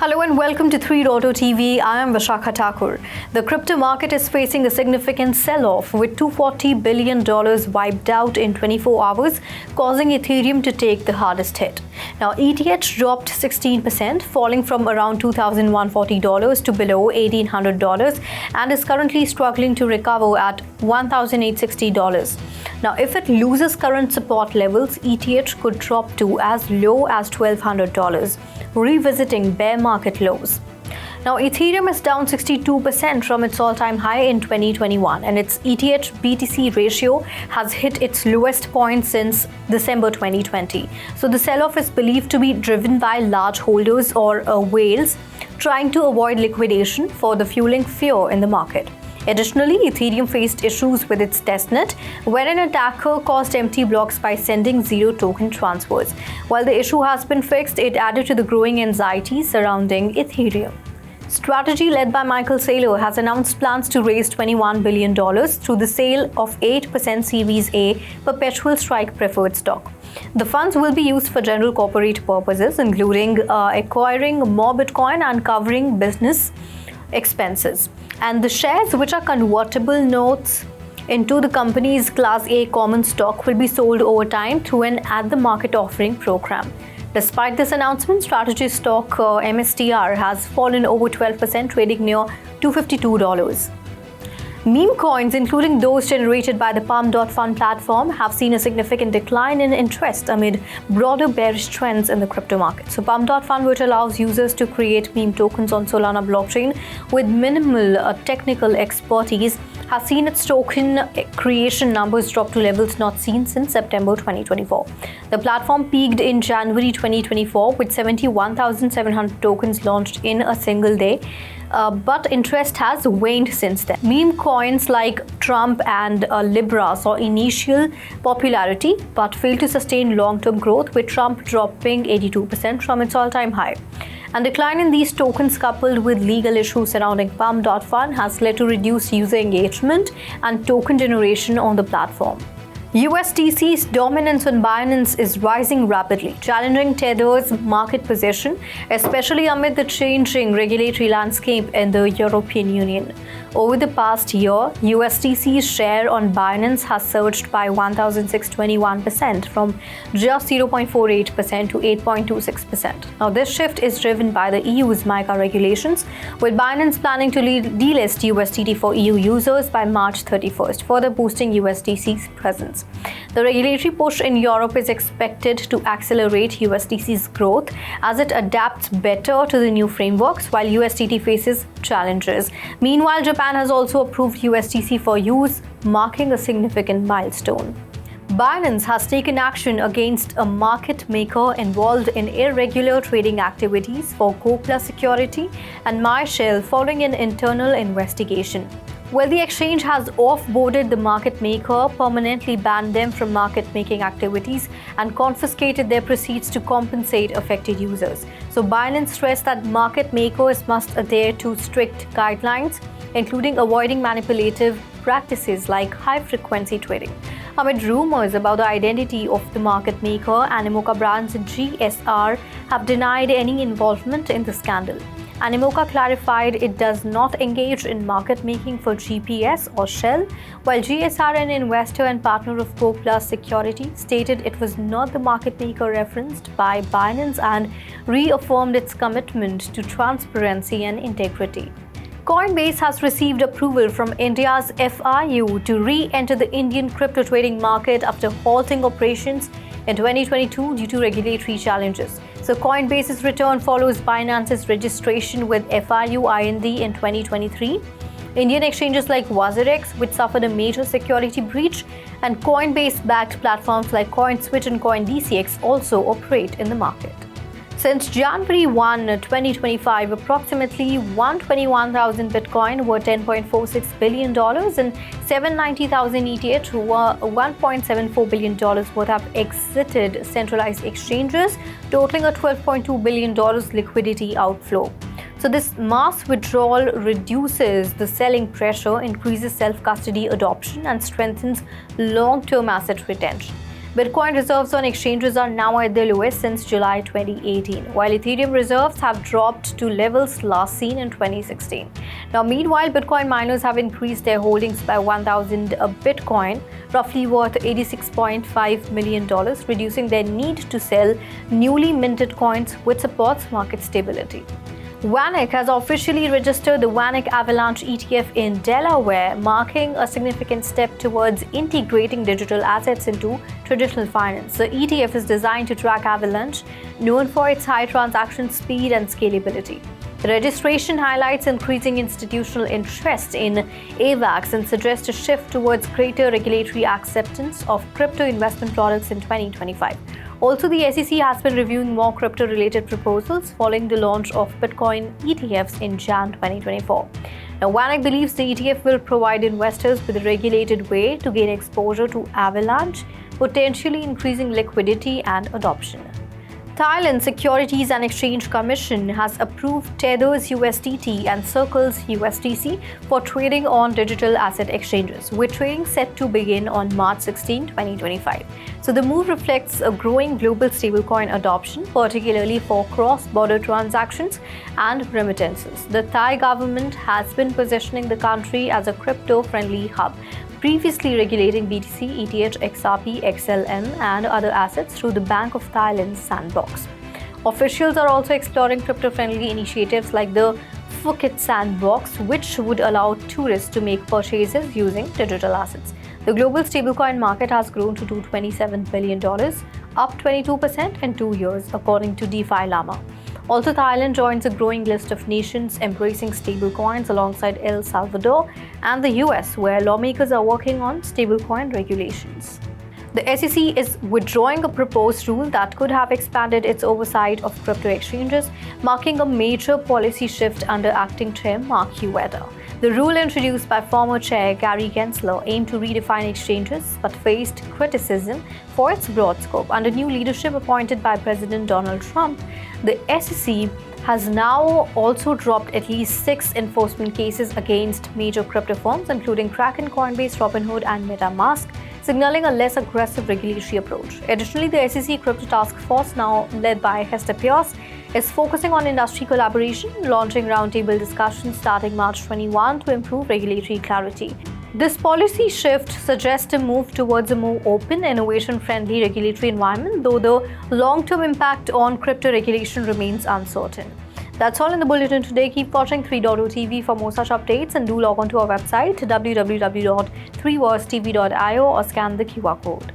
Hello and welcome to 3.0 TV. I am Vishakha Thakur. The crypto market is facing a significant sell-off with $240 billion wiped out in 24 hours, causing Ethereum to take the hardest hit. Now, ETH dropped 16%, falling from around $2,140 to below $1,800 and is currently struggling to recover at $1,860. Now, if it loses current support levels, ETH could drop to as low as $1,200, revisiting bear market lows. Now, Ethereum is down 62% from its all-time high in 2021, and its ETH BTC ratio has hit its lowest point since December 2020. So the sell-off is believed to be driven by large holders or whales trying to avoid liquidation for the fueling fear in the market. Additionally, Ethereum faced issues with its testnet, where an attacker caused empty blocks by sending zero-token transfers. While the issue has been fixed, it added to the growing anxiety surrounding Ethereum. Strategy led by Michael Saylor has announced plans to raise $21 billion through the sale of 8% Series A perpetual strike preferred stock. The funds will be used for general corporate purposes, including acquiring more Bitcoin and covering business expenses. And the shares, which are convertible notes into the company's Class A common stock, will be sold over time through an at-the-market offering program. Despite this announcement, strategy stock MSTR has fallen over 12%, trading near $252. Meme coins, including those generated by the Palm.Fun platform, have seen a significant decline in interest amid broader bearish trends in the crypto market. So Palm.Fun, which allows users to create meme tokens on Solana blockchain with minimal technical expertise, has seen its token creation numbers drop to levels not seen since September 2024. The platform peaked in January 2024 with 71,700 tokens launched in a single day. But interest has waned since then. Meme coins like Trump and Libra saw initial popularity but failed to sustain long-term growth, with Trump dropping 82% from its all-time high. And decline in these tokens, coupled with legal issues surrounding Palm.Fun, has led to reduced user engagement and token generation on the platform. USDC's dominance on Binance is rising rapidly, challenging Tether's market position, especially amid the changing regulatory landscape in the European Union. Over the past year, USDC's share on Binance has surged by 1,621% from just 0.48% to 8.26%. Now, this shift is driven by the EU's MiCA regulations, with Binance planning to delist USDT for EU users by March 31st, further boosting USDC's presence. The regulatory push in Europe is expected to accelerate USDC's growth as it adapts better to the new frameworks, while USDT faces challenges. Meanwhile, Japan has also approved USDC for use, marking a significant milestone. Binance has taken action against a market maker involved in irregular trading activities for Go+ Security and MyShell following an internal investigation. Well, the exchange has off-boarded the market maker, permanently banned them from market-making activities, and confiscated their proceeds to compensate affected users. So Binance stressed that market makers must adhere to strict guidelines, including avoiding manipulative practices like high-frequency trading. Amid rumors about the identity of the market maker, Animoca Brands and GSR have denied any involvement in the scandal. Animoca clarified it does not engage in market making for GPS or Shell, while GSR, an investor and partner of Go+ Security, stated it was not the market maker referenced by Binance and reaffirmed its commitment to transparency and integrity. Coinbase has received approval from India's FIU to re-enter the Indian crypto trading market after halting operations in 2022 due to regulatory challenges. So Coinbase's return follows Binance's registration with FIU IND in 2023. Indian exchanges like WazirX, which suffered a major security breach, and Coinbase-backed platforms like CoinSwitch and CoinDCX also operate in the market. Since January 1, 2025, approximately 121,000 Bitcoin worth $10.46 billion and 790,000 ETH were $1.74 billion worth have exited centralized exchanges, totaling a $12.2 billion liquidity outflow. So this mass withdrawal reduces the selling pressure, increases self-custody adoption, and strengthens long-term asset retention. Bitcoin reserves on exchanges are now at their lowest since July 2018, while Ethereum reserves have dropped to levels last seen in 2016. Now, meanwhile, Bitcoin miners have increased their holdings by 1,000 Bitcoin, roughly worth $86.5 million, reducing their need to sell newly minted coins, which supports market stability. VanEck has officially registered the VanEck Avalanche ETF in Delaware, marking a significant step towards integrating digital assets into traditional finance. The ETF is designed to track Avalanche, known for its high transaction speed and scalability. The registration highlights increasing institutional interest in AVAX and suggests a shift towards greater regulatory acceptance of crypto investment products in 2025. Also, the SEC has been reviewing more crypto-related proposals following the launch of Bitcoin ETFs in Jan 2024. Now, VanEck believes the ETF will provide investors with a regulated way to gain exposure to Avalanche, potentially increasing liquidity and adoption. Thailand Securities and Exchange Commission has approved Tether's USDT and Circle's USDC for trading on digital asset exchanges, with trading set to begin on March 16, 2025. So the move reflects a growing global stablecoin adoption, particularly for cross-border transactions and remittances. The Thai government has been positioning the country as a crypto-friendly hub, previously regulating BTC, ETH, XRP, XLM, and other assets through the Bank of Thailand's sandbox. Officials are also exploring crypto-friendly initiatives like the Phuket Sandbox, which would allow tourists to make purchases using digital assets. The global stablecoin market has grown to $227 billion, up 22% in 2 years, according to DeFi Llama. Also, Thailand joins a growing list of nations embracing stablecoins alongside El Salvador and the US, where lawmakers are working on stablecoin regulations. The SEC is withdrawing a proposed rule that could have expanded its oversight of crypto exchanges, marking a major policy shift under acting chair Mark Ueda. The rule introduced by former chair Gary Gensler aimed to redefine exchanges but faced criticism for its broad scope. Under new leadership appointed by President Donald Trump, the SEC has now also dropped at least 6 enforcement cases against major crypto firms, including Kraken, Coinbase, Robinhood, and MetaMask, signaling a less aggressive regulatory approach. Additionally, the SEC Crypto Task Force, now led by Hester Pierce, is focusing on industry collaboration, launching roundtable discussions starting March 21 to improve regulatory clarity. This policy shift suggests a move towards a more open, innovation-friendly regulatory environment, though the long-term impact on crypto regulation remains uncertain. That's all in the bulletin today. Keep watching 3.0 TV for more such updates, and do log on to our website www.3worstv.io or scan the QR code.